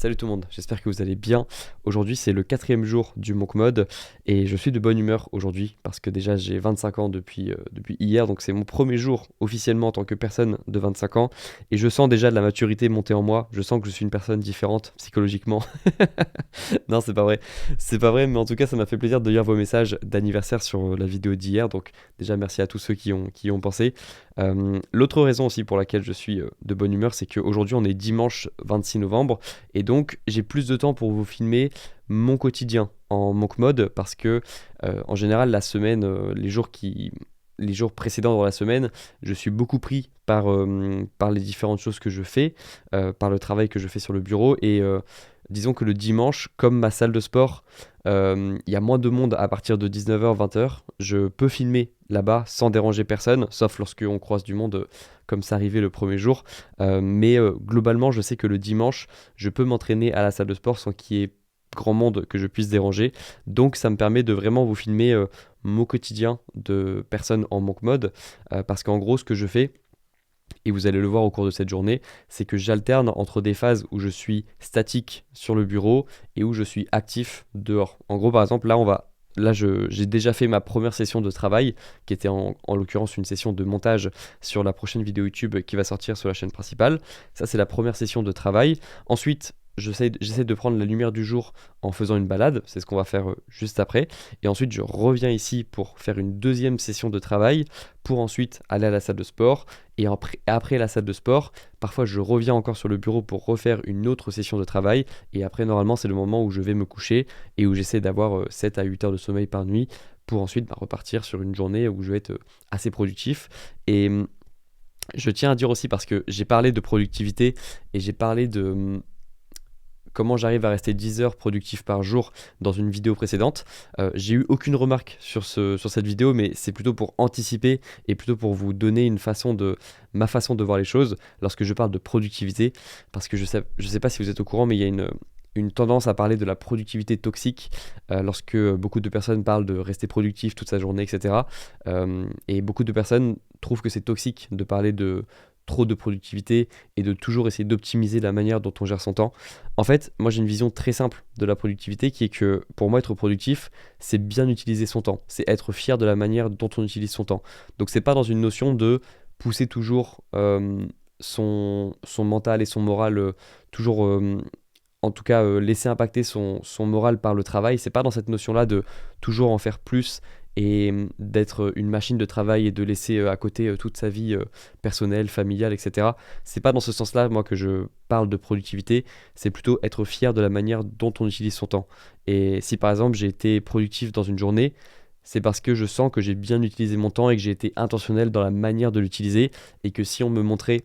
Salut tout le monde, j'espère que vous allez bien. Aujourd'hui c'est le 4e jour du Monk Mode et je suis de bonne humeur aujourd'hui parce que déjà j'ai 25 ans depuis hier, donc c'est mon premier jour officiellement en tant que personne de 25 ans et je sens déjà de la maturité monter en moi, je sens que je suis une personne différente psychologiquement. Non, c'est pas vrai, mais en tout cas ça m'a fait plaisir de lire vos messages d'anniversaire sur la vidéo d'hier, donc déjà merci à tous ceux qui y ont pensé. L'autre raison aussi pour laquelle je suis de bonne humeur, c'est qu'aujourd'hui on est dimanche 26 novembre et donc j'ai plus de temps pour vous filmer mon quotidien en monk mode parce que en général la semaine, les jours précédents dans la semaine, je suis beaucoup pris par les différentes choses que je fais, par le travail que je fais sur le bureau et disons que le dimanche, comme ma salle de sport, il y a moins de monde à partir de 19h, 20h. Je peux filmer là-bas sans déranger personne, sauf lorsqu'on croise du monde comme ça arrivait le premier jour. Mais globalement, je sais que le dimanche, je peux m'entraîner à la salle de sport sans qu'il y ait grand monde que je puisse déranger. Donc ça me permet de vraiment vous filmer mon quotidien de personne en monk mode. Parce qu'en gros, ce que je fais, et vous allez le voir au cours de cette journée, c'est que j'alterne entre des phases où je suis statique sur le bureau et où je suis actif dehors. En gros, par exemple, j'ai déjà fait ma première session de travail, qui était en l'occurrence une session de montage sur la prochaine vidéo YouTube qui va sortir sur la chaîne principale. Ça, c'est la première session de travail. Ensuite, j'essaie de prendre la lumière du jour en faisant une balade, c'est ce qu'on va faire juste après. Et ensuite, je reviens ici pour faire une deuxième session de travail, pour ensuite aller à la salle de sport. Et après la salle de sport, parfois je reviens encore sur le bureau pour refaire une autre session de travail. Et après, normalement, c'est le moment où je vais me coucher et où j'essaie d'avoir 7 à 8 heures de sommeil par nuit pour ensuite repartir sur une journée où je vais être assez productif. Et je tiens à dire aussi, parce que j'ai parlé de productivité et j'ai parlé de comment j'arrive à rester 10 heures productif par jour dans une vidéo précédente. J'ai eu aucune remarque sur cette vidéo, mais c'est plutôt pour anticiper et plutôt pour vous donner ma façon de voir les choses lorsque je parle de productivité, parce que je sais pas si vous êtes au courant, mais il y a une tendance à parler de la productivité toxique lorsque beaucoup de personnes parlent de rester productif toute sa journée, etc. Et beaucoup de personnes trouvent que c'est toxique de parler de trop de productivité et de toujours essayer d'optimiser la manière dont on gère son temps. En fait, moi j'ai une vision très simple de la productivité qui est que pour moi être productif, c'est bien utiliser son temps, c'est être fier de la manière dont on utilise son temps. Donc c'est pas dans une notion de pousser toujours son mental et son moral, toujours en tout cas laisser impacter son moral par le travail. C'est pas dans cette notion-là de toujours en faire plus et d'être une machine de travail et de laisser à côté toute sa vie personnelle, familiale, etc. C'est pas dans ce sens-là, moi, que je parle de productivité, c'est plutôt être fier de la manière dont on utilise son temps. Et si par exemple j'ai été productif dans une journée, c'est parce que je sens que j'ai bien utilisé mon temps et que j'ai été intentionnel dans la manière de l'utiliser, et que si on me montrait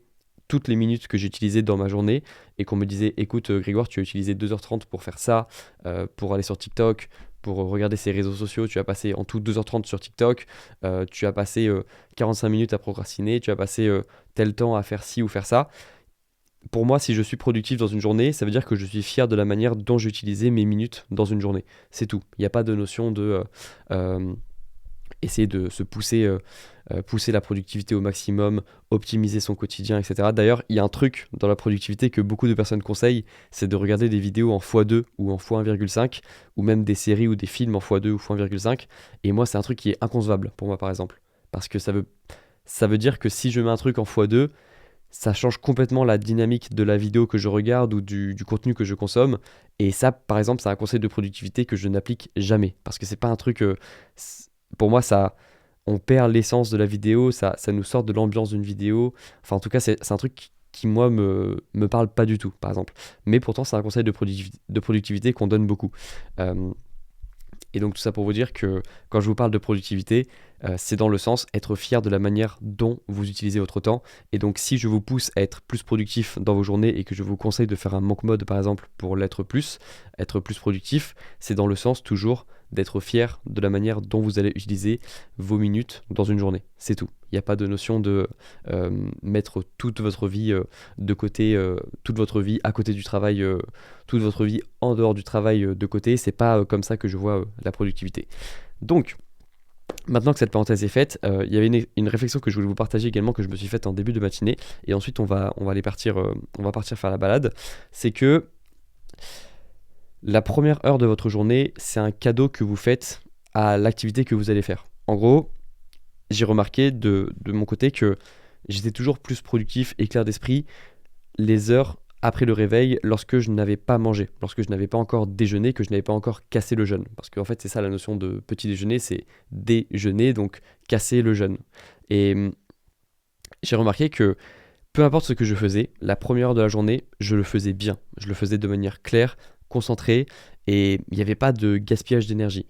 toutes les minutes que j'utilisais dans ma journée et qu'on me disait écoute Grégoire, tu as utilisé 2h30 pour faire ça, pour aller sur TikTok, pour regarder ses réseaux sociaux, tu as passé en tout 2h30 sur TikTok, tu as passé 45 minutes à procrastiner, tu as passé tel temps à faire ci ou faire ça. Pour moi, si je suis productif dans une journée, ça veut dire que je suis fier de la manière dont j'ai utilisé mes minutes dans une journée. C'est tout. Il n'y a pas de notion de essayer de se pousser la productivité au maximum, optimiser son quotidien, etc. D'ailleurs, il y a un truc dans la productivité que beaucoup de personnes conseillent, c'est de regarder des vidéos en x2 ou en x1,5, ou même des séries ou des films en x2 ou x1,5. Et moi, c'est un truc qui est inconcevable pour moi, par exemple. Parce que ça veut dire que si je mets un truc en x2, ça change complètement la dynamique de la vidéo que je regarde ou du contenu que je consomme. Et ça, par exemple, c'est un conseil de productivité que je n'applique jamais. Parce que c'est pas un truc... pour moi, on perd l'essence de la vidéo, ça nous sort de l'ambiance d'une vidéo. Enfin, en tout cas, c'est un truc qui moi, me parle pas du tout, par exemple. Mais pourtant, c'est un conseil de productivité qu'on donne beaucoup. Et donc tout ça pour vous dire que quand je vous parle de productivité, c'est dans le sens être fier de la manière dont vous utilisez votre temps. Et donc si je vous pousse à être plus productif dans vos journées et que je vous conseille de faire un monk mode par exemple pour être plus productif, c'est dans le sens toujours d'être fier de la manière dont vous allez utiliser vos minutes dans une journée. C'est tout. Il n'y a pas de notion de mettre toute votre vie de côté, toute votre vie à côté du travail, toute votre vie en dehors du travail de côté. C'est pas comme ça que je vois la productivité. Donc, maintenant que cette parenthèse est faite, il y avait une réflexion que je voulais vous partager également, que je me suis faite en début de matinée, et ensuite on va partir faire la balade. C'est que La première heure de votre journée, c'est un cadeau que vous faites à l'activité que vous allez faire. En gros, j'ai remarqué de mon côté que j'étais toujours plus productif et clair d'esprit les heures après le réveil lorsque je n'avais pas mangé, lorsque je n'avais pas encore déjeuné, que je n'avais pas encore cassé le jeûne. Parce qu'en fait, c'est ça la notion de petit déjeuner, c'est déjeuner, donc casser le jeûne. Et j'ai remarqué que peu importe ce que je faisais, la première heure de la journée, je le faisais bien. Je le faisais de manière claire, concentrée, et il n'y avait pas de gaspillage d'énergie.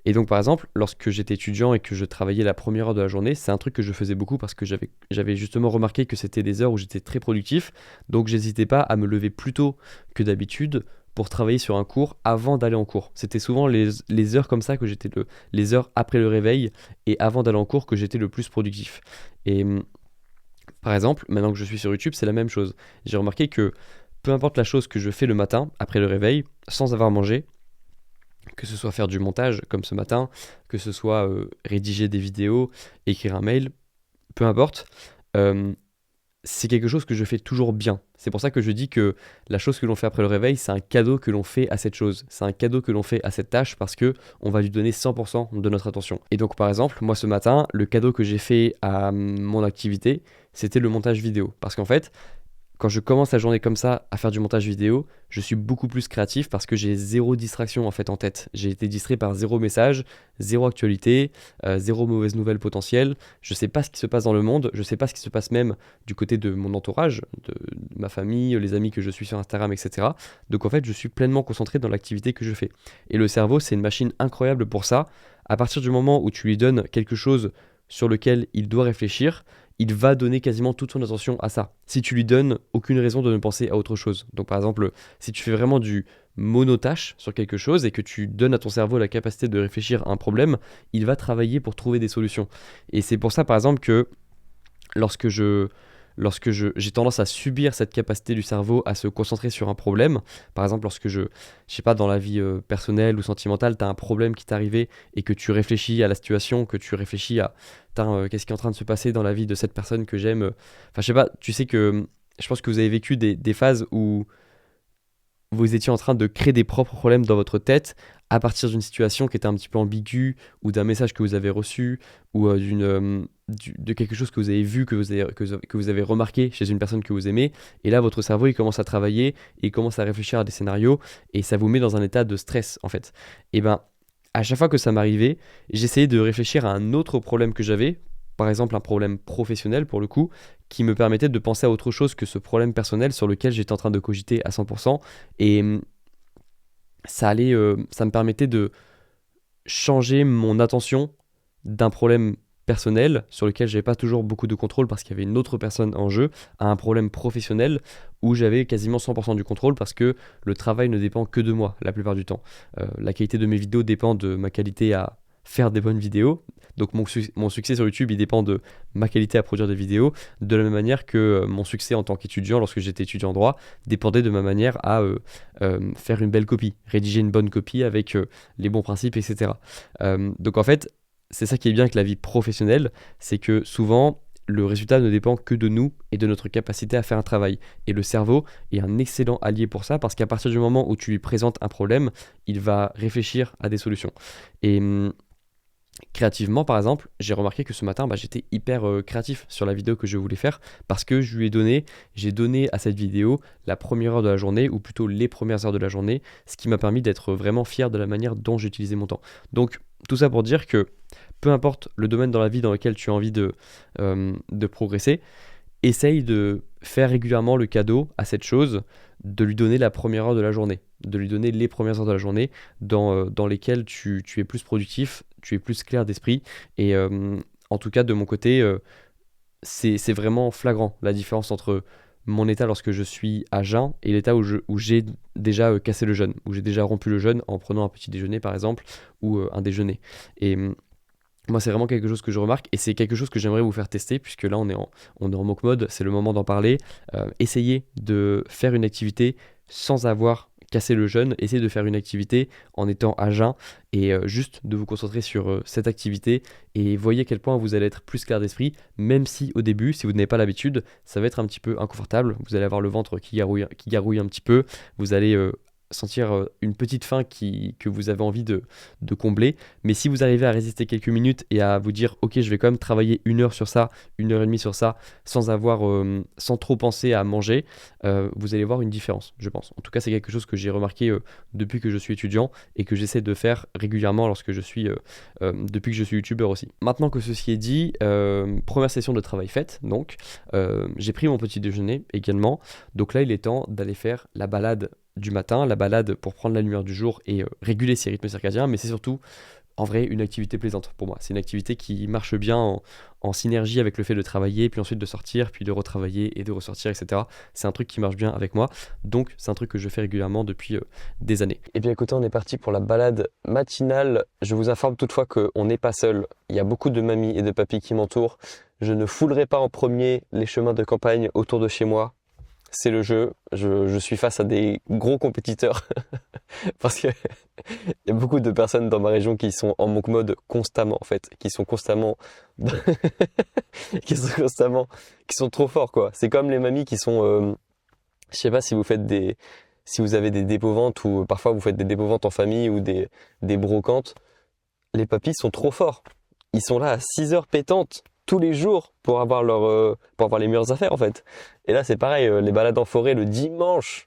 Et donc, par exemple, lorsque j'étais étudiant et que je travaillais la première heure de la journée, c'est un truc que je faisais beaucoup parce que j'avais justement remarqué que c'était des heures où j'étais très productif. Donc, j'hésitais pas à me lever plus tôt que d'habitude pour travailler sur un cours avant d'aller en cours. C'était souvent les heures comme ça que les heures après le réveil et avant d'aller en cours que j'étais le plus productif. Et par exemple, maintenant que je suis sur YouTube, c'est la même chose. J'ai remarqué que peu importe la chose que je fais le matin, après le réveil, sans avoir mangé, que ce soit faire du montage comme ce matin, que ce soit rédiger des vidéos, écrire un mail, peu importe, euh, c'est quelque chose que je fais toujours bien. C'est pour ça que je dis que la chose que l'on fait après le réveil, c'est un cadeau que l'on fait à cette chose. C'est un cadeau que l'on fait à cette tâche parce que on va lui donner 100% de notre attention. Et donc par exemple, moi ce matin, le cadeau que j'ai fait à mon activité, c'était le montage vidéo. Parce qu'en fait, quand je commence la journée comme ça à faire du montage vidéo, je suis beaucoup plus créatif parce que j'ai zéro distraction en fait en tête. J'ai été distrait par zéro message, zéro actualité, zéro mauvaise nouvelle potentielle. Je sais pas ce qui se passe dans le monde, je sais pas ce qui se passe même du côté de mon entourage, de ma famille, les amis que je suis sur Instagram, etc. Donc en fait, je suis pleinement concentré dans l'activité que je fais. Et le cerveau, c'est une machine incroyable pour ça. À partir du moment où tu lui donnes quelque chose sur lequel il doit réfléchir, il va donner quasiment toute son attention à ça. Si tu lui donnes aucune raison de ne penser à autre chose. Donc par exemple, si tu fais vraiment du monotâche sur quelque chose et que tu donnes à ton cerveau la capacité de réfléchir à un problème, il va travailler pour trouver des solutions. Et c'est pour ça par exemple que lorsque j'ai tendance à subir cette capacité du cerveau à se concentrer sur un problème, par exemple lorsque je sais pas, dans la vie personnelle ou sentimentale, tu as un problème qui t'est arrivé et que tu réfléchis à la situation, que tu réfléchis à qu'est-ce qui est en train de se passer dans la vie de cette personne que j'aime. Enfin, je sais pas, tu sais que je pense que vous avez vécu des phases où vous étiez en train de créer des propres problèmes dans votre tête à partir d'une situation qui était un petit peu ambiguë ou d'un message que vous avez reçu ou de quelque chose que vous avez vu, que vous avez remarqué chez une personne que vous aimez. Et là, votre cerveau, il commence à travailler et il commence à réfléchir à des scénarios et ça vous met dans un état de stress, en fait. Et ben, à chaque fois que ça m'arrivait, j'essayais de réfléchir à un autre problème que j'avais, par exemple un problème professionnel pour le coup, qui me permettait de penser à autre chose que ce problème personnel sur lequel j'étais en train de cogiter à 100%. Et ça me permettait de changer mon attention d'un problème personnel sur lequel j'avais pas toujours beaucoup de contrôle parce qu'il y avait une autre personne en jeu, à un problème professionnel où j'avais quasiment 100% du contrôle parce que le travail ne dépend que de moi la plupart du temps. La qualité de mes vidéos dépend de ma qualité à faire des bonnes vidéos. Donc mon succès sur YouTube, il dépend de ma qualité à produire des vidéos, de la même manière que mon succès en tant qu'étudiant, lorsque j'étais étudiant en droit, dépendait de ma manière à faire une belle copie, rédiger une bonne copie avec les bons principes, etc. Donc en fait, c'est ça qui est bien avec la vie professionnelle, c'est que souvent, le résultat ne dépend que de nous et de notre capacité à faire un travail. Et le cerveau est un excellent allié pour ça, parce qu'à partir du moment où tu lui présentes un problème, il va réfléchir à des solutions. Et créativement, par exemple, j'ai remarqué que ce matin, j'étais hyper créatif sur la vidéo que je voulais faire parce que j'ai donné à cette vidéo la première heure de la journée, ou plutôt les premières heures de la journée, ce qui m'a permis d'être vraiment fier de la manière dont j'utilisais mon temps. Donc, tout ça pour dire que peu importe le domaine dans la vie dans lequel tu as envie de progresser, essaye de faire régulièrement le cadeau à cette chose, de lui donner la première heure de la journée, de lui donner les premières heures de la journée dans lesquelles tu es plus productif, tu es plus clair d'esprit. Et en tout cas, de mon côté, c'est vraiment flagrant la différence entre mon état lorsque je suis à jeun et l'état où j'ai déjà cassé le jeûne, où j'ai déjà rompu le jeûne en prenant un petit déjeuner par exemple, ou un déjeuner. Et moi, c'est vraiment quelque chose que je remarque et c'est quelque chose que j'aimerais vous faire tester puisque là, on est en mock mode, c'est le moment d'en parler. Essayez de faire une activité sans avoir cassé le jeûne, essayez de faire une activité en étant à jeun et juste de vous concentrer sur cette activité et voyez à quel point vous allez être plus clair d'esprit, même si au début, si vous n'avez pas l'habitude, ça va être un petit peu inconfortable. Vous allez avoir le ventre qui garouille un petit peu, vous allez sentir une petite faim que vous avez envie de combler. Mais si vous arrivez à résister quelques minutes et à vous dire ok, je vais quand même travailler 1 heure sur ça, 1 heure et demie sur ça, sans trop penser à manger, vous allez voir une différence, je pense. En tout cas, c'est quelque chose que j'ai remarqué depuis que je suis étudiant et que j'essaie de faire régulièrement depuis que je suis youtubeur aussi. Maintenant que ceci est dit, première session de travail faite, donc j'ai pris mon petit déjeuner également. Donc là, il est temps d'aller faire la balade du matin, la balade pour prendre la lumière du jour et réguler ses rythmes circadiens, mais c'est surtout en vrai une activité plaisante pour moi. C'est une activité qui marche bien en synergie avec le fait de travailler, puis ensuite de sortir, puis de retravailler et de ressortir, etc. C'est un truc qui marche bien avec moi, donc c'est un truc que je fais régulièrement depuis des années. Et bien écoutez, on est parti pour la balade matinale. Je vous informe toutefois qu'on n'est pas seul, il y a beaucoup de mamies et de papis qui m'entourent. Je ne foulerai pas en premier les chemins de campagne autour de chez moi. C'est le jeu, je suis face à des gros compétiteurs parce qu'il y a beaucoup de personnes dans ma région qui sont en monk mode constamment en fait, qui sont trop forts quoi. C'est comme les mamies qui sont, je sais pas si si vous avez des dépôts-ventes ou parfois vous faites des dépôts-ventes en famille ou des brocantes, les papis sont trop forts. Ils sont là à 6 heures pétantes tous les jours pour avoir les meilleures affaires en fait. Et là c'est pareil, les balades en forêt le dimanche,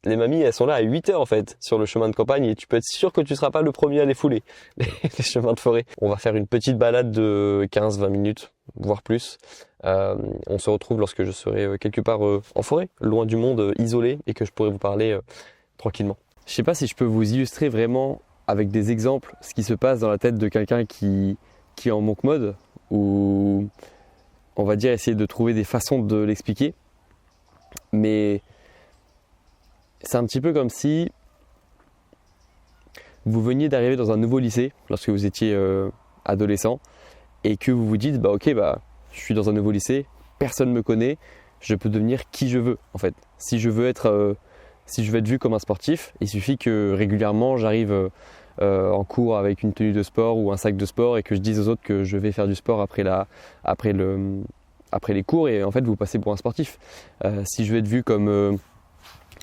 les mamies elles sont là à 8 heures en fait sur le chemin de campagne et tu peux être sûr que tu seras pas le premier à les fouler, les chemins de forêt. On va faire une petite balade de 15-20 minutes, voire plus. On se retrouve lorsque je serai quelque part en forêt, loin du monde, isolé et que je pourrai vous parler tranquillement. Je sais pas si je peux vous illustrer vraiment avec des exemples ce qui se passe dans la tête de quelqu'un qui est en monk mode, ou on va dire essayer de trouver des façons de l'expliquer, mais c'est un petit peu comme si vous veniez d'arriver dans un nouveau lycée lorsque vous étiez adolescent et que vous vous dites je suis dans un nouveau lycée, personne ne me connaît, je peux devenir qui je veux en fait. Si je veux être vu comme un sportif, il suffit que régulièrement j'arrive en cours avec une tenue de sport ou un sac de sport et que je dise aux autres que je vais faire du sport après les cours, et en fait vous passez pour un sportif. Si je veux être vu comme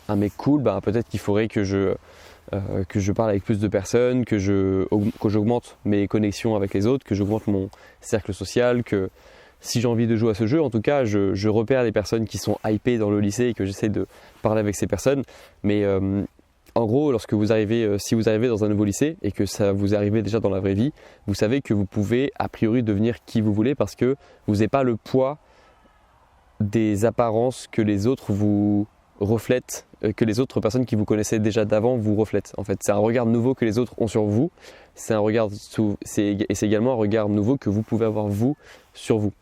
un mec cool, peut-être qu'il faudrait que je parle avec plus de personnes, que j'augmente mes connexions avec les autres, que j'augmente mon cercle social, que si j'ai envie de jouer à ce jeu, en tout cas je repère les personnes qui sont hypées dans le lycée et que j'essaie de parler avec ces personnes. Mais en gros, si vous arrivez dans un nouveau lycée et que ça vous arrive déjà dans la vraie vie, vous savez que vous pouvez a priori devenir qui vous voulez parce que vous n'avez pas le poids des apparences que les autres vous reflètent, que les autres personnes qui vous connaissaient déjà d'avant vous reflètent. En fait, c'est un regard nouveau que les autres ont sur vous, c'est également un regard nouveau que vous pouvez avoir vous sur vous.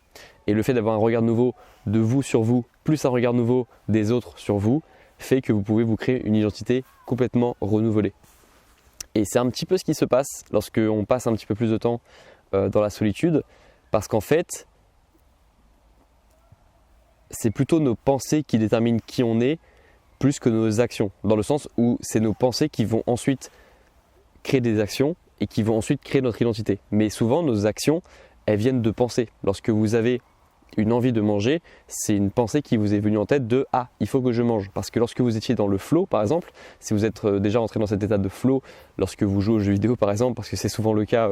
Et le fait d'avoir un regard nouveau de vous sur vous, plus un regard nouveau des autres sur vous, fait que vous pouvez vous créer une identité complètement renouvelée. Et c'est un petit peu ce qui se passe lorsqu'on passe un petit peu plus de temps dans la solitude, parce qu'en fait, c'est plutôt nos pensées qui déterminent qui on est plus que nos actions, dans le sens où c'est nos pensées qui vont ensuite créer des actions et qui vont ensuite créer notre identité. Mais souvent, nos actions, elles viennent de pensées. Lorsque vous avez une envie de manger, c'est une pensée qui vous est venue en tête de « Ah, il faut que je mange ». Parce que lorsque vous étiez dans le flow, par exemple, si vous êtes déjà entré dans cet état de flow, lorsque vous jouez aux jeux vidéo, par exemple, parce que c'est souvent le cas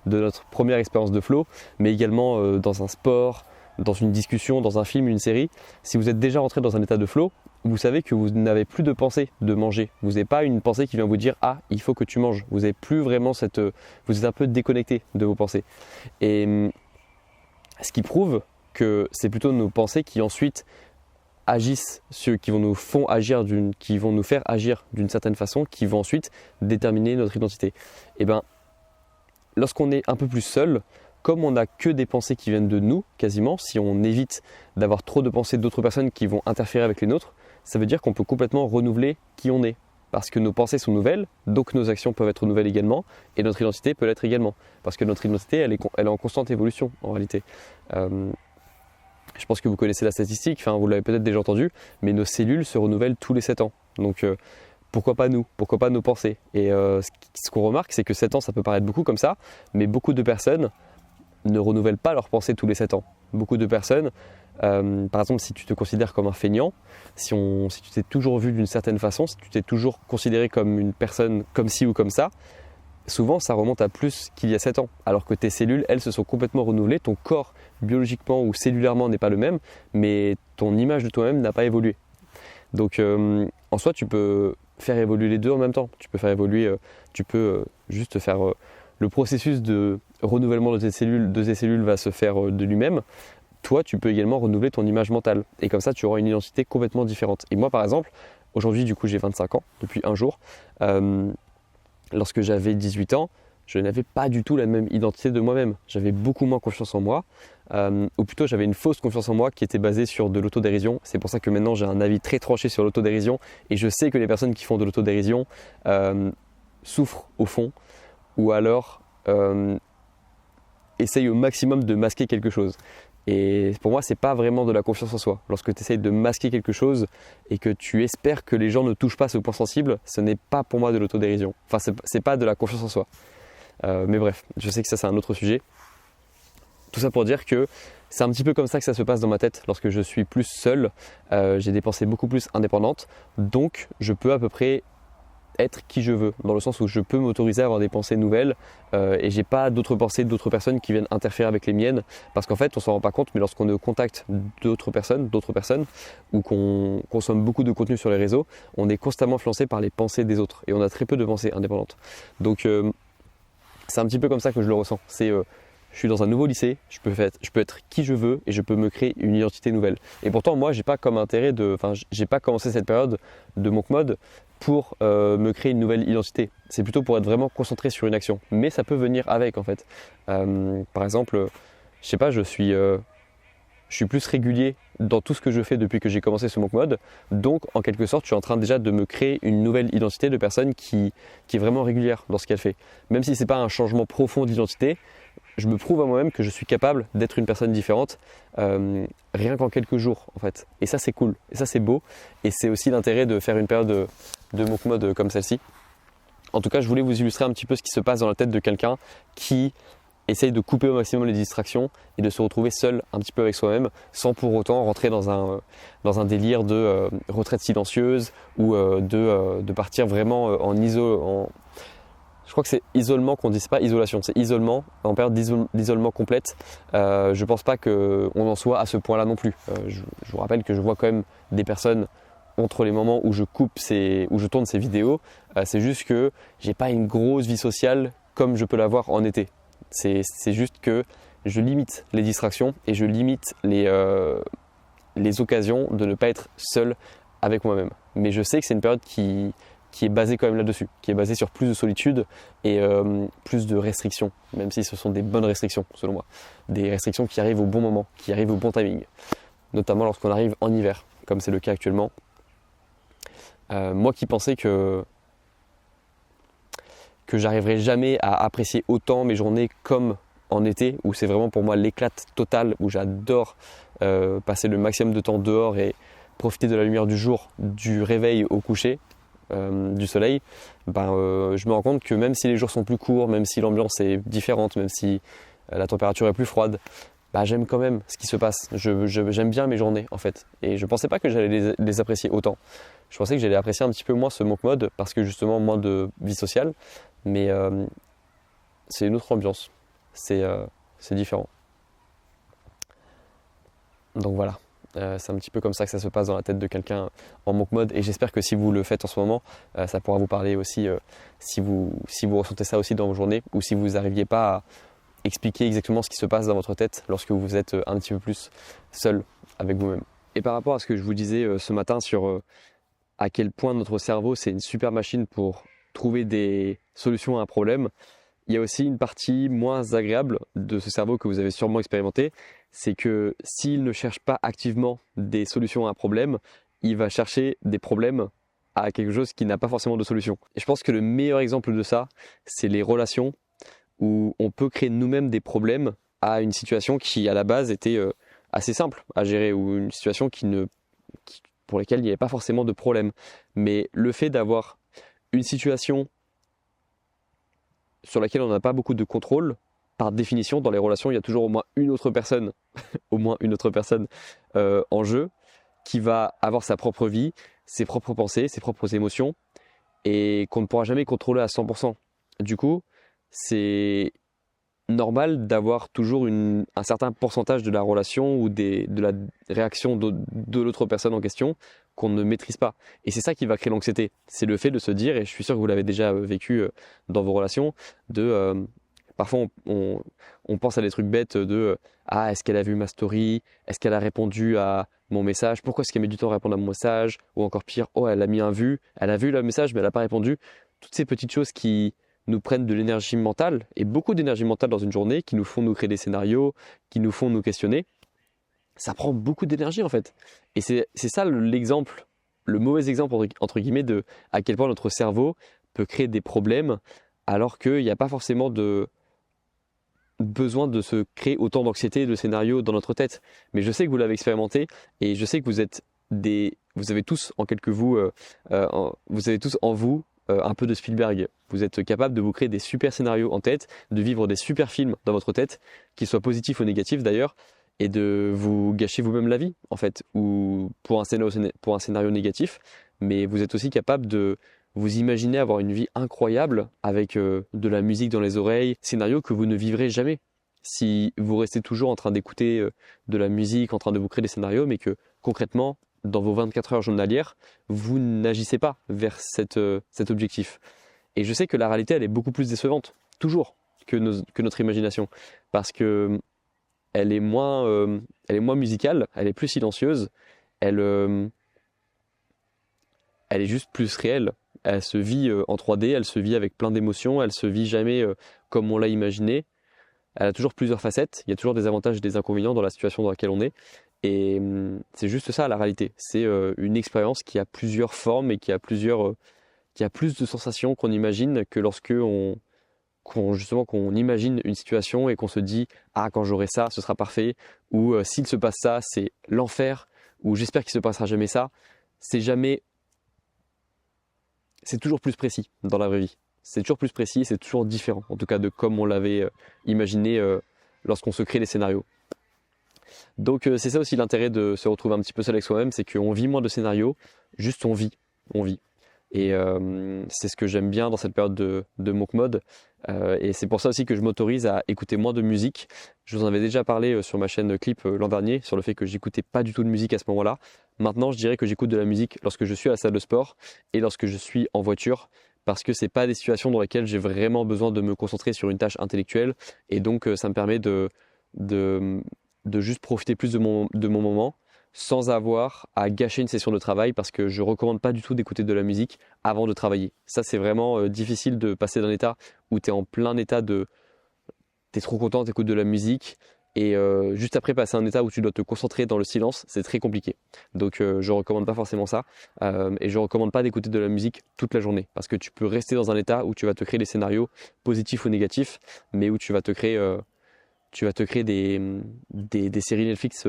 de notre première expérience de flow, mais également dans un sport, dans une discussion, dans un film, une série, si vous êtes déjà rentré dans un état de flow, vous savez que vous n'avez plus de pensée de manger. Vous n'avez pas une pensée qui vient vous dire « Ah, il faut que tu manges ». Vous n'avez plus vraiment vous êtes un peu déconnecté de vos pensées. Et ce qui prouve que c'est plutôt nos pensées qui ensuite agissent, qui vont nous faire agir d'une certaine façon, qui vont ensuite déterminer notre identité. Et lorsqu'on est un peu plus seul, comme on n'a que des pensées qui viennent de nous, quasiment, si on évite d'avoir trop de pensées d'autres personnes qui vont interférer avec les nôtres, ça veut dire qu'on peut complètement renouveler qui on est. Parce que nos pensées sont nouvelles, donc nos actions peuvent être nouvelles également, et notre identité peut l'être également. Parce que notre identité, elle est en constante évolution, en réalité. Je pense que vous connaissez la statistique, vous l'avez peut-être déjà entendu, mais nos cellules se renouvellent tous les 7 ans. Donc pourquoi pas nous? Pourquoi pas nos pensées? Et ce qu'on remarque, c'est que 7 ans, ça peut paraître beaucoup comme ça, mais beaucoup de personnes ne renouvellent pas leurs pensées tous les 7 ans. Beaucoup de personnes, par exemple, si tu te considères comme un feignant, si tu t'es toujours vu d'une certaine façon, si tu t'es toujours considéré comme une personne comme ci ou comme ça, souvent ça remonte à plus qu'il y a 7 ans, alors que tes cellules, elles, se sont complètement renouvelées, ton corps biologiquement ou cellulairement n'est pas le même, mais ton image de toi-même n'a pas évolué. Donc en soi, tu peux faire évoluer les deux en même temps. Tu peux faire évoluer, juste faire le processus de renouvellement de tes cellules va se faire de lui-même. Toi, tu peux également renouveler ton image mentale. Et comme ça, tu auras une identité complètement différente. Et moi, par exemple, aujourd'hui, du coup, j'ai 25 ans, depuis un jour. Lorsque j'avais 18 ans, je n'avais pas du tout la même identité de moi-même. J'avais beaucoup moins confiance en moi, ou plutôt j'avais une fausse confiance en moi qui était basée sur de l'autodérision. C'est pour ça que maintenant j'ai un avis très tranché sur l'autodérision, et je sais que les personnes qui font de l'autodérision souffrent au fond, ou alors essayent au maximum de masquer quelque chose. Et pour moi, c'est pas vraiment de la confiance en soi. Lorsque tu essayes de masquer quelque chose et que tu espères que les gens ne touchent pas ce point sensible, ce n'est pas pour moi de l'autodérision. Enfin, c'est pas de la confiance en soi. Mais bref, je sais que ça c'est un autre sujet. Tout ça pour dire que c'est un petit peu comme ça que ça se passe dans ma tête lorsque je suis plus seul. J'ai des pensées beaucoup plus indépendantes, donc je peux à peu près être qui je veux, dans le sens où je peux m'autoriser à avoir des pensées nouvelles et j'ai pas d'autres pensées d'autres personnes qui viennent interférer avec les miennes, parce qu'en fait on s'en rend pas compte, mais lorsqu'on est au contact d'autres personnes ou qu'on consomme beaucoup de contenu sur les réseaux, on est constamment influencé par les pensées des autres et on a très peu de pensées indépendantes. Donc c'est un petit peu comme ça que je le ressens. Je suis dans un nouveau lycée, je peux être qui je veux et je peux me créer une identité nouvelle. Et pourtant, moi, j'ai pas commencé cette période de Monk Mode pour me créer une nouvelle identité. C'est plutôt pour être vraiment concentré sur une action. Mais ça peut venir avec, en fait. Par exemple, je sais pas, je suis plus régulier dans tout ce que je fais depuis que j'ai commencé ce Monk Mode. Donc, en quelque sorte, je suis en train déjà de me créer une nouvelle identité de personne qui est vraiment régulière dans ce qu'elle fait. Même si c'est pas un changement profond d'identité, je me prouve à moi-même que je suis capable d'être une personne différente rien qu'en quelques jours, en fait. Et ça, c'est cool. Et ça, c'est beau. Et c'est aussi l'intérêt de faire une période de Monk Mode comme celle-ci. En tout cas, je voulais vous illustrer un petit peu ce qui se passe dans la tête de quelqu'un qui essaye de couper au maximum les distractions et de se retrouver seul un petit peu avec soi-même, sans pour autant rentrer dans un délire de retraite silencieuse ou de partir vraiment je crois que c'est isolement qu'on dit, c'est pas isolation, c'est isolement, en période d'isolement complète. Je pense pas qu'on en soit à ce point-là non plus. Je vous rappelle que je vois quand même des personnes entre les moments où je tourne ces vidéos. C'est juste que j'ai pas une grosse vie sociale comme je peux l'avoir en été. C'est juste que je limite les distractions et je limite les occasions de ne pas être seul avec moi-même. Mais je sais que c'est une période qui est basée quand même là-dessus, qui est basée sur plus de solitude et plus de restrictions, même si ce sont des bonnes restrictions selon moi. Des restrictions qui arrivent au bon moment, qui arrivent au bon timing, notamment lorsqu'on arrive en hiver, comme c'est le cas actuellement. Moi qui pensais que j'arriverais jamais à apprécier autant mes journées comme en été, où c'est vraiment pour moi l'éclate totale, où j'adore passer le maximum de temps dehors et profiter de la lumière du jour, du réveil au coucher du soleil, je me rends compte que même si les jours sont plus courts, même si l'ambiance est différente, même si la température est plus froide, j'aime quand même ce qui se passe. J'aime bien mes journées en fait, et je pensais pas que j'allais les apprécier autant. Je pensais que j'allais apprécier un petit peu moins ce Monk Mode parce que justement moins de vie sociale, mais c'est une autre ambiance, c'est différent. Donc voilà. C'est un petit peu comme ça que ça se passe dans la tête de quelqu'un en Monk Mode, et j'espère que si vous le faites en ce moment, ça pourra vous parler aussi si vous ressentez ça aussi dans vos journées, ou si vous n'arriviez pas à expliquer exactement ce qui se passe dans votre tête lorsque vous êtes un petit peu plus seul avec vous-même. Et par rapport à ce que je vous disais ce matin sur à quel point notre cerveau c'est une super machine pour trouver des solutions à un problème, il y a aussi une partie moins agréable de ce cerveau que vous avez sûrement expérimenté, c'est que s'il ne cherche pas activement des solutions à un problème, il va chercher des problèmes à quelque chose qui n'a pas forcément de solution. Et je pense que le meilleur exemple de ça, c'est les relations où on peut créer nous-mêmes des problèmes à une situation qui à la base était assez simple à gérer, ou une situation pour laquelle il n'y avait pas forcément de problème. Mais le fait d'avoir une situation sur laquelle on n'a pas beaucoup de contrôle, par définition, dans les relations, il y a toujours au moins une autre personne en jeu qui va avoir sa propre vie, ses propres pensées, ses propres émotions et qu'on ne pourra jamais contrôler à 100%. Du coup, c'est normal d'avoir toujours un certain pourcentage de la relation ou de la réaction de l'autre personne en question qu'on ne maîtrise pas. Et c'est ça qui va créer l'anxiété. C'est le fait de se dire, et je suis sûr que vous l'avez déjà vécu dans vos relations, parfois on pense à des trucs bêtes ah, est-ce qu'elle a vu ma story? Est-ce qu'elle a répondu à mon message? Pourquoi est-ce qu'elle met du temps à répondre à mon message? Ou encore pire, oh, elle a mis un vu, elle a vu le message mais elle n'a pas répondu. Toutes ces petites choses qui nous prennent de l'énergie mentale, et beaucoup d'énergie mentale dans une journée, qui nous font nous créer des scénarios, qui nous font nous questionner, ça prend beaucoup d'énergie en fait. Et c'est ça l'exemple, le mauvais exemple entre guillemets de à quel point notre cerveau peut créer des problèmes alors qu'il n'y a pas forcément de besoin de se créer autant d'anxiété et de scénarios dans notre tête. Mais je sais que vous l'avez expérimenté et je sais que vous avez tous vous avez tous en vous un peu de Spielberg. Vous êtes capable de vous créer des super scénarios en tête, de vivre des super films dans votre tête, qu'ils soient positifs ou négatifs d'ailleurs, et de vous gâcher vous-même la vie en fait, ou pour un scénario négatif. Mais vous êtes aussi capable de vous imaginer avoir une vie incroyable avec de la musique dans les oreilles, scénario que vous ne vivrez jamais si vous restez toujours en train d'écouter de la musique, en train de vous créer des scénarios, mais que concrètement, dans vos 24 heures journalières, vous n'agissez pas vers cet objectif. Et je sais que la réalité, elle est beaucoup plus décevante, toujours, que notre imagination, parce que elle est moins musicale, elle est plus silencieuse, elle est juste plus réelle. Elle se vit en 3D, elle se vit avec plein d'émotions, elle se vit jamais comme on l'a imaginé. Elle a toujours plusieurs facettes, il y a toujours des avantages et des inconvénients dans la situation dans laquelle on est. Et c'est juste ça la réalité. C'est une expérience qui a plusieurs formes et qui a plus de sensations qu'on imagine que lorsque justement qu'on imagine une situation et qu'on se dit ah, quand j'aurai ça ce sera parfait, ou s'il se passe ça c'est l'enfer, ou j'espère qu'il se passera jamais ça. C'est toujours plus précis dans la vraie vie. C'est toujours plus précis, c'est toujours différent, en tout cas de comme on l'avait imaginé lorsqu'on se crée les scénarios. Donc c'est ça aussi l'intérêt de se retrouver un petit peu seul avec soi-même, c'est qu'on vit moins de scénarios, juste on vit. Et c'est ce que j'aime bien dans cette période de monk mode. Et c'est pour ça aussi que je m'autorise à écouter moins de musique. Je vous en avais déjà parlé sur ma chaîne Clip l'an dernier, sur le fait que j'écoutais pas du tout de musique à ce moment-là. Maintenant, je dirais que j'écoute de la musique lorsque je suis à la salle de sport et lorsque je suis en voiture, parce que c'est pas des situations dans lesquelles j'ai vraiment besoin de me concentrer sur une tâche intellectuelle. Et donc, ça me permet de juste profiter plus de mon moment, sans avoir à gâcher une session de travail, parce que je recommande pas du tout d'écouter de la musique avant de travailler. Ça, c'est vraiment difficile de passer d'un état où tu es en plein état t'es trop content, t'écoutes de la musique, et juste après passer un état où tu dois te concentrer dans le silence, c'est très compliqué. Donc je recommande pas forcément ça, et je recommande pas d'écouter de la musique toute la journée, parce que tu peux rester dans un état où tu vas te créer des scénarios positifs ou négatifs, mais où tu vas te créer des séries Netflix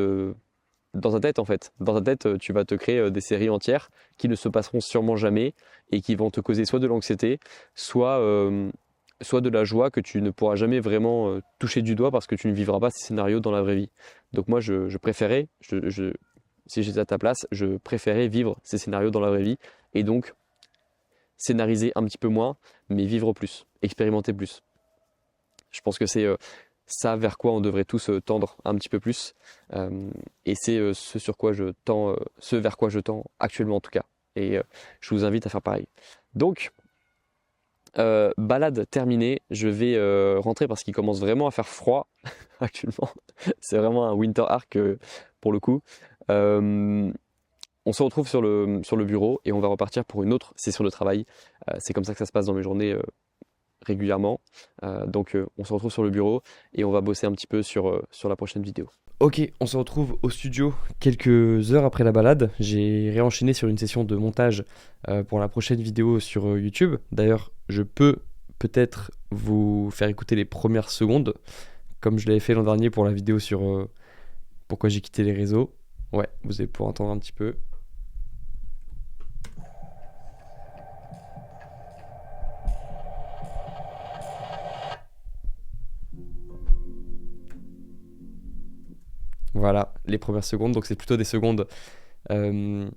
dans ta tête en fait. Dans ta tête, tu vas te créer des séries entières qui ne se passeront sûrement jamais et qui vont te causer soit de l'anxiété, soit de la joie que tu ne pourras jamais vraiment toucher du doigt parce que tu ne vivras pas ces scénarios dans la vraie vie. Donc moi, je préférais, si j'étais à ta place, je préférais vivre ces scénarios dans la vraie vie et donc scénariser un petit peu moins, mais vivre plus, expérimenter plus. Je pense que c'est ça vers quoi on devrait tous tendre un petit peu plus. Et c'est ce vers quoi je tends actuellement en tout cas. Et je vous invite à faire pareil. Donc, balade terminée, je vais rentrer parce qu'il commence vraiment à faire froid actuellement. C'est vraiment un winter arc pour le coup. On se retrouve sur le bureau et on va repartir pour une autre session de travail. C'est comme ça que ça se passe dans mes journées régulièrement. Donc on se retrouve sur le bureau et on va bosser un petit peu sur la prochaine vidéo. Ok, on se retrouve au studio quelques heures après la balade. J'ai réenchaîné sur une session de montage pour la prochaine vidéo sur YouTube. D'ailleurs, je peux peut-être vous faire écouter les premières secondes, comme je l'avais fait l'an dernier pour la vidéo sur pourquoi j'ai quitté les réseaux. Ouais, vous allez pouvoir entendre un petit peu. Voilà, les premières secondes. Donc c'est plutôt des secondes euh,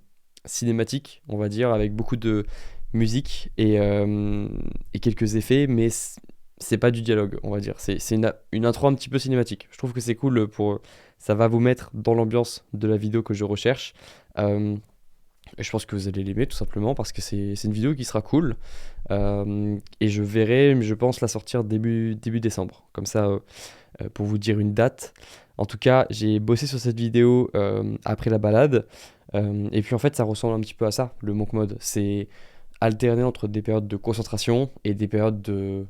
cinématiques, on va dire, avec beaucoup de musique et quelques effets, mais c'est pas du dialogue, on va dire. C'est une intro un petit peu cinématique. Je trouve que c'est cool ça va vous mettre dans l'ambiance de la vidéo que je recherche. Euh, et je pense que vous allez l'aimer tout simplement parce que c'est une vidéo qui sera cool. Et je verrai, je pense, la sortir début décembre. Comme ça, pour vous dire une date. En tout cas, j'ai bossé sur cette vidéo après la balade. Et puis en fait, ça ressemble un petit peu à ça, le monk mode. C'est alterner entre des périodes de concentration et des périodes de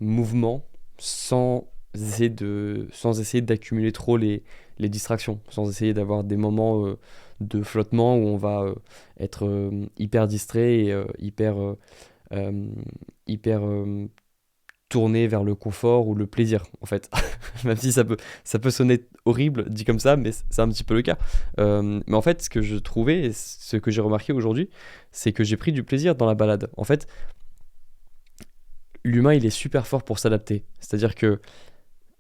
mouvement sans essayer d'accumuler trop les distractions, sans essayer d'avoir des moments de flottement où on va être hyper distrait et euh, hyper tourné vers le confort ou le plaisir en fait. Même si ça peut sonner horrible dit comme ça, mais c'est un petit peu le cas. Mais en fait, ce que je trouvais, et ce que j'ai remarqué aujourd'hui, c'est que j'ai pris du plaisir dans la balade. En fait, l'humain, il est super fort pour s'adapter. C'est-à-dire que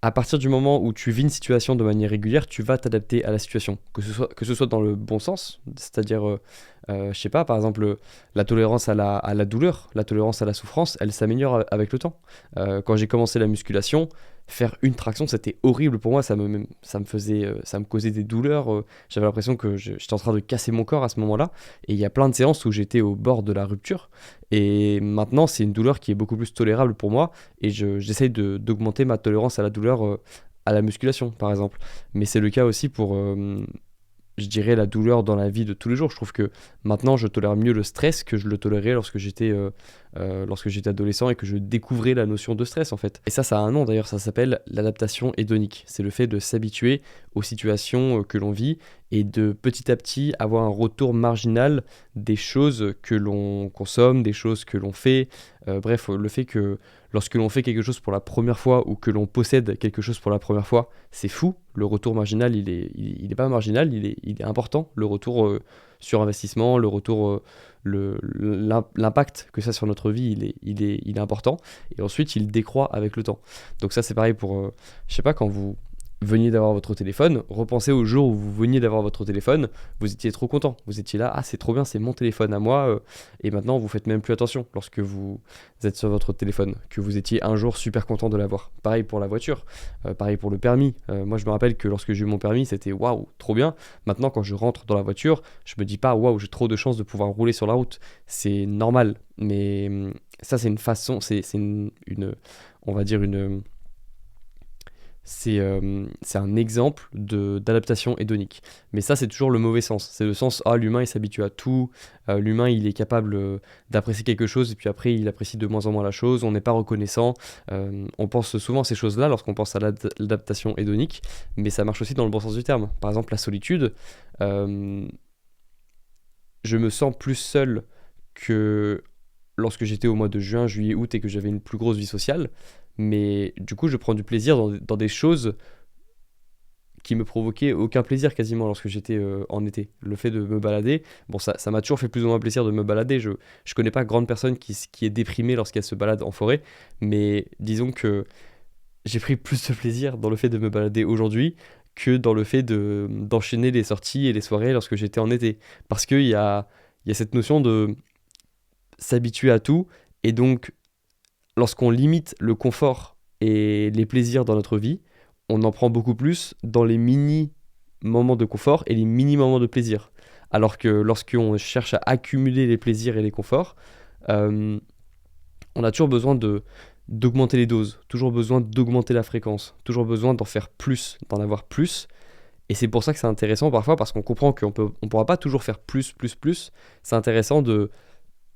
à partir du moment où tu vis une situation de manière régulière, tu vas t'adapter à la situation. Que ce soit dans le bon sens, c'est-à-dire, je sais pas, par exemple, la tolérance à la douleur, la tolérance à la souffrance, elle s'améliore avec le temps. Quand j'ai commencé la musculation, faire une traction, c'était horrible pour moi, ça me causait des douleurs, j'avais l'impression que j'étais en train de casser mon corps à ce moment-là, et il y a plein de séances où j'étais au bord de la rupture, et maintenant c'est une douleur qui est beaucoup plus tolérable pour moi, et j'essaye d'augmenter ma tolérance à la douleur à la musculation, par exemple. Mais c'est le cas aussi pour, je dirais, la douleur dans la vie de tous les jours. Je trouve que maintenant, je tolère mieux le stress que je le tolérais lorsque j'étais adolescent et que je découvrais la notion de stress, en fait. Et ça a un nom d'ailleurs, ça s'appelle l'adaptation hédonique. C'est le fait de s'habituer aux situations que l'on vit et de petit à petit avoir un retour marginal des choses que l'on consomme, des choses que l'on fait. Bref, le fait que lorsque l'on fait quelque chose pour la première fois ou que l'on possède quelque chose pour la première fois, c'est fou. Le retour marginal, il est pas marginal, il est important. Le retour sur investissement, le retour, l'impact que ça a sur notre vie, il est important. Et ensuite, il décroît avec le temps. Donc ça, c'est pareil pour, je sais pas, quand vous veniez d'avoir votre téléphone, repensez au jour où vous veniez d'avoir votre téléphone, vous étiez trop content, vous étiez là, ah c'est trop bien, c'est mon téléphone à moi, et maintenant vous faites même plus attention lorsque vous êtes sur votre téléphone, que vous étiez un jour super content de l'avoir. Pareil pour la voiture, pareil pour le permis. Moi je me rappelle que lorsque j'ai eu mon permis, c'était waouh, trop bien. Maintenant quand je rentre dans la voiture, je me dis pas waouh, j'ai trop de chance de pouvoir rouler sur la route. C'est normal, mais ça c'est une façon, on va dire c'est un exemple d'adaptation hédonique. Mais ça, c'est toujours le mauvais sens. C'est le sens, ah, l'humain, il s'habitue à tout, l'humain, il est capable d'apprécier quelque chose, et puis après, il apprécie de moins en moins la chose, on n'est pas reconnaissant. On pense souvent à ces choses-là lorsqu'on pense à l'adaptation hédonique, mais ça marche aussi dans le bon sens du terme. Par exemple, la solitude, euh, je me sens plus seul que lorsque j'étais au mois de juin, juillet, août et que j'avais une plus grosse vie sociale. Mais du coup, je prends du plaisir dans des choses qui me provoquaient aucun plaisir quasiment lorsque j'étais en été. Le fait de me balader, bon, ça m'a toujours fait plus ou moins plaisir de me balader. Je connais pas grande personne qui est déprimée lorsqu'elle se balade en forêt, mais disons que j'ai pris plus de plaisir dans le fait de me balader aujourd'hui que dans le fait d'enchaîner les sorties et les soirées lorsque j'étais en été. Parce qu'il y a cette notion de s'habituer à tout, et donc lorsqu'on limite le confort et les plaisirs dans notre vie, on en prend beaucoup plus dans les mini moments de confort et les mini moments de plaisir. Alors que lorsqu'on cherche à accumuler les plaisirs et les conforts, euh, on a toujours besoin d'augmenter les doses, toujours besoin d'augmenter la fréquence, toujours besoin d'en faire plus, d'en avoir plus. Et c'est pour ça que c'est intéressant parfois, parce qu'on comprend on pourra pas toujours faire plus, plus, plus. C'est intéressant de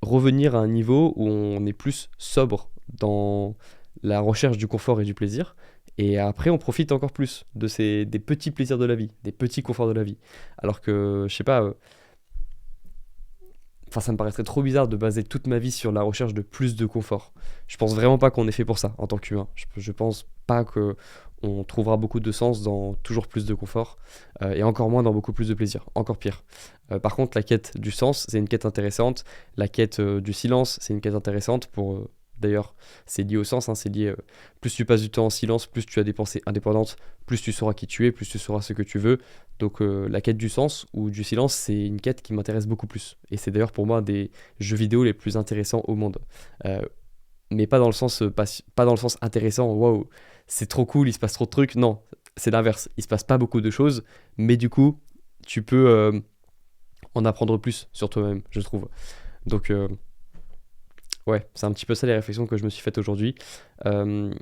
revenir à un niveau où on est plus sobre dans la recherche du confort et du plaisir. Et après, on profite encore plus des petits plaisirs de la vie, des petits conforts de la vie. Alors que, je sais pas, enfin, ça me paraîtrait trop bizarre de baser toute ma vie sur la recherche de plus de confort. Je pense vraiment pas qu'on est fait pour ça en tant qu'humain. Je pense pas que on trouvera beaucoup de sens dans toujours plus de confort et encore moins dans beaucoup plus de plaisir, encore pire. Par contre, la quête du sens, c'est une quête intéressante. La quête du silence, c'est une quête intéressante pour D'ailleurs, c'est lié au sens, hein, c'est lié, plus tu passes du temps en silence, plus tu as des pensées indépendantes, plus tu sauras qui tu es, plus tu sauras ce que tu veux. Donc la quête du sens ou du silence, c'est une quête qui m'intéresse beaucoup plus. Et c'est d'ailleurs pour moi un des jeux vidéo les plus intéressants au monde. Euh, mais pas dans le sens, pas dans le sens intéressant, waouh, c'est trop cool, il se passe trop de trucs. Non, c'est l'inverse. Il se passe pas beaucoup de choses, mais du coup, tu peux en apprendre plus sur toi-même, je trouve. Donc, ouais, c'est un petit peu ça les réflexions que je me suis faites aujourd'hui. Euh,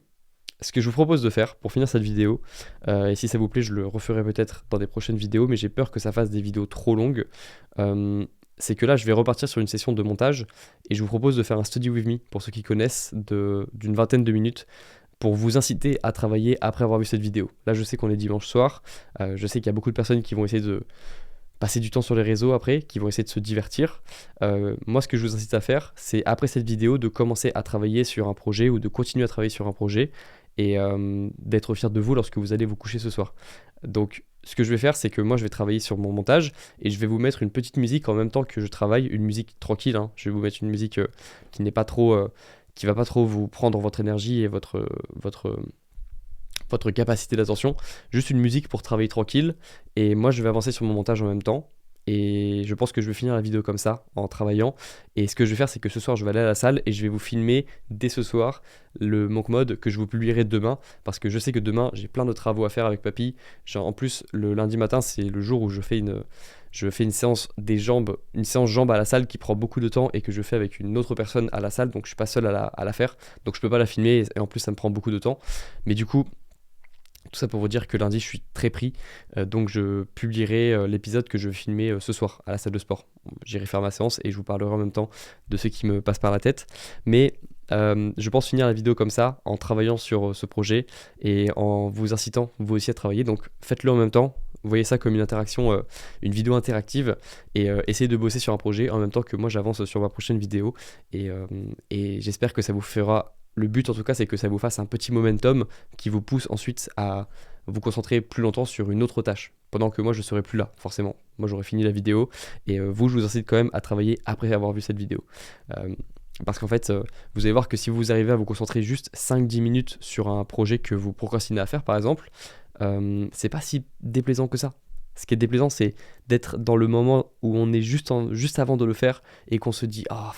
Ce que je vous propose de faire pour finir cette vidéo, et si ça vous plaît, je le referai peut-être dans des prochaines vidéos, mais j'ai peur que ça fasse des vidéos trop longues. euh, c'est que là, je vais repartir sur une session de montage et je vous propose de faire un study with me, pour ceux qui connaissent, d'une vingtaine de minutes, pour vous inciter à travailler après avoir vu cette vidéo. Là, je sais qu'on est dimanche soir, je sais qu'il y a beaucoup de personnes qui vont essayer de passer du temps sur les réseaux après, qui vont essayer de se divertir. Moi, ce que je vous incite à faire, c'est après cette vidéo de commencer à travailler sur un projet ou de continuer à travailler sur un projet et d'être fier de vous lorsque vous allez vous coucher ce soir. Donc, ce que je vais faire, c'est que moi, je vais travailler sur mon montage et je vais vous mettre une petite musique en même temps que je travaille, une musique tranquille, hein. Je vais vous mettre une musique qui n'est pas trop, qui va pas trop vous prendre votre énergie et votre capacité d'attention, juste une musique pour travailler tranquille, et moi je vais avancer sur mon montage en même temps, et je pense que je vais finir la vidéo comme ça, en travaillant, et ce que je vais faire c'est que ce soir je vais aller à la salle, et je vais vous filmer dès ce soir le Monk Mode que je vous publierai demain, parce que je sais que demain j'ai plein de travaux à faire avec papy. Genre, en plus le lundi matin c'est le jour où je fais une séance des jambes, une séance jambes à la salle qui prend beaucoup de temps et que je fais avec une autre personne à la salle, donc je suis pas seul à la faire, donc je peux pas la filmer et en plus ça me prend beaucoup de temps. Mais du coup, tout ça pour vous dire que lundi, je suis très pris, donc je publierai l'épisode que je vais filmer ce soir à la salle de sport. J'irai faire ma séance et je vous parlerai en même temps de ce qui me passe par la tête. Mais je pense finir la vidéo comme ça, en travaillant sur ce projet et en vous incitant vous aussi à travailler. Donc faites-le en même temps. Vous voyez ça comme une interaction, une vidéo interactive, et essayez de bosser sur un projet en même temps que moi j'avance sur ma prochaine vidéo. Et j'espère que ça vous fera. Le but en tout cas, c'est que ça vous fasse un petit momentum qui vous pousse ensuite à vous concentrer plus longtemps sur une autre tâche. Pendant que moi, je serai plus là, forcément. Moi, j'aurai fini la vidéo. Et vous, je vous incite quand même à travailler après avoir vu cette vidéo. Parce qu'en fait, vous allez voir que si vous arrivez à vous concentrer juste 5-10 minutes sur un projet que vous procrastinez à faire, par exemple, c'est pas si déplaisant que ça. Ce qui est déplaisant, c'est d'être dans le moment où on est juste avant de le faire et qu'on se dit «Ah,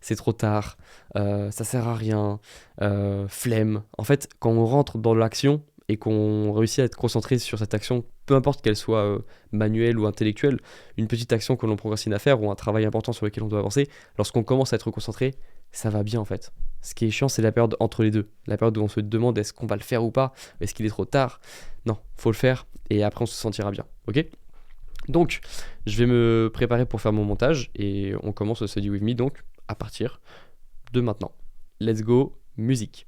c'est trop tard, ça sert à rien, flemme». En fait, quand on rentre dans l'action et qu'on réussit à être concentré sur cette action, peu importe qu'elle soit manuelle ou intellectuelle, une petite action que l'on procrastine à faire ou un travail important sur lequel on doit avancer, lorsqu'on commence à être concentré, ça va bien en fait. Ce qui est chiant, c'est la période entre les deux. La période où on se demande est-ce qu'on va le faire ou pas, est-ce qu'il est trop tard. Non, faut le faire et après on se sentira bien. Ok? Donc, je vais me préparer pour faire mon montage et on commence le Study With Me donc à partir de maintenant. Let's go, musique.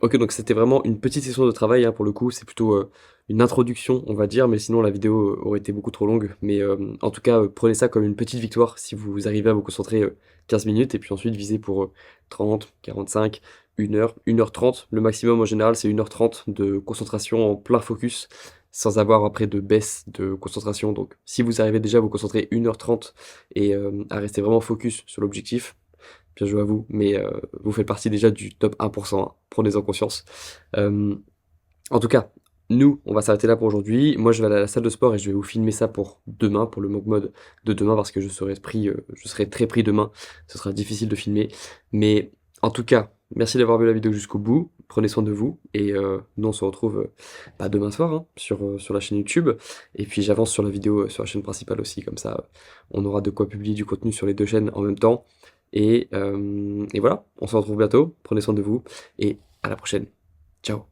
OK, donc c'était vraiment une petite session de travail, hein, pour le coup, c'est plutôt, une introduction, on va dire, mais sinon la vidéo, aurait été beaucoup trop longue. Mais, en tout cas, prenez ça comme une petite victoire si vous arrivez à vous concentrer, 15 minutes et puis ensuite visez pour, 30, 45, 1 heure, 1 h 30. Le maximum en général, c'est 1 h 30 de concentration en plein focus, sans avoir après de baisse de concentration. Donc si vous arrivez déjà à vous concentrer 1 h 30 et à rester vraiment focus sur l'objectif, bien joué à vous, mais vous faites partie déjà du top 1 hein, prenez-en conscience. Hem, En tout cas, nous, on va s'arrêter là pour aujourd'hui. Moi, je vais aller à la salle de sport et je vais vous filmer ça pour demain, pour le monk mode de demain parce que je serai très pris demain. Ce sera difficile de filmer. Mais en tout cas, merci d'avoir vu la vidéo jusqu'au bout. Prenez soin de vous et nous, on se retrouve, bah, demain soir, hein, sur la chaîne YouTube et puis j'avance sur la vidéo, sur la chaîne principale aussi comme ça, on aura de quoi publier du contenu sur les 2 chaînes en même temps et voilà, on se retrouve bientôt. Prenez soin de vous et à la prochaine. Ciao.